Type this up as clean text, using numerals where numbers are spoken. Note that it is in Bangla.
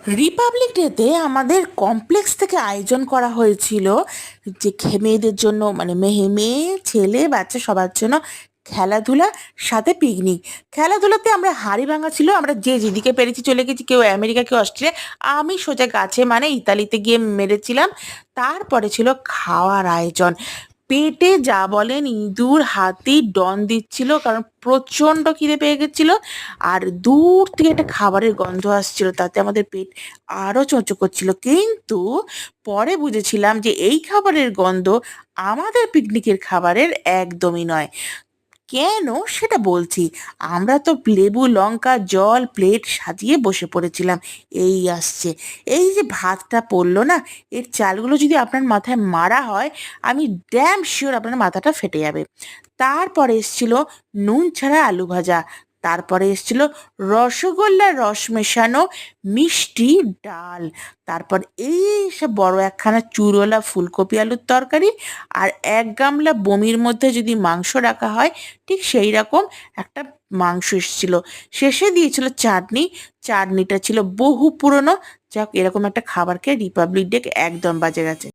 রিপাবলিক ডেতে আমাদের কমপ্লেক্স থেকে আয়োজন করা হয়েছিল যে মেয়েদের জন্য, মানে মেয়ে মেয়ে ছেলে বাচ্চা সবার জন্য খেলাধুলা, সাথে পিকনিক। খেলাধুলাতে আমরা হাড়ি ভাঙা ছিল, আমরা যে যেদিকে পেরেছি চলে গেছি, কেউ আমেরিকা কেউ অস্ট্রেলিয়া। আমি সোজা গাছে মানে ইতালিতে গিয়ে মেরেছিলাম। তারপরে ছিল খাওয়ার আয়োজন। পেটে যা বলেন ইঁদুর হাতি ডন দিচ্ছিল, কারণ প্রচণ্ড খিদে পেয়ে গেছিল। আর দূর থেকে একটা খাবারের গন্ধ আসছিল, তাতে আমাদের পেট আরও চোঁচো করছিল। কিন্তু পরে বুঝেছিলাম যে এই খাবারের গন্ধ আমাদের পিকনিকের খাবারের একদমই নয়। কেন সেটা বলছি। আমরা তো লেবু লঙ্কা জল প্লেট সাজিয়ে বসে পড়েছিলাম। এই আসছে, এই যে ভাতটা পড়লো না, এর চালগুলো যদি আপনার মাথায় মারা হয়, আমি ড্যাম শিওর আপনার মাথাটা ফেটে যাবে। তারপরে এসছিল নুন ছাড়া আলু ভাজা। তারপরে এসছিল রসগোল্লার রস মেশানো মিষ্টি ডাল। তারপর এই সব বড় একখানা চুরোলা ফুলকপি আলুর তরকারি। আর এক গামলা বমির মধ্যে যদি মাংস রাখা হয়, ঠিক সেই রকম একটা মাংস এসেছিল। শেষে দিয়েছিল চাটনি। চাটনিটা ছিল বহু পুরনো। যাক, এরকম একটা খাবারকে রিপাবলিক ডে একদম বাজে গেছে।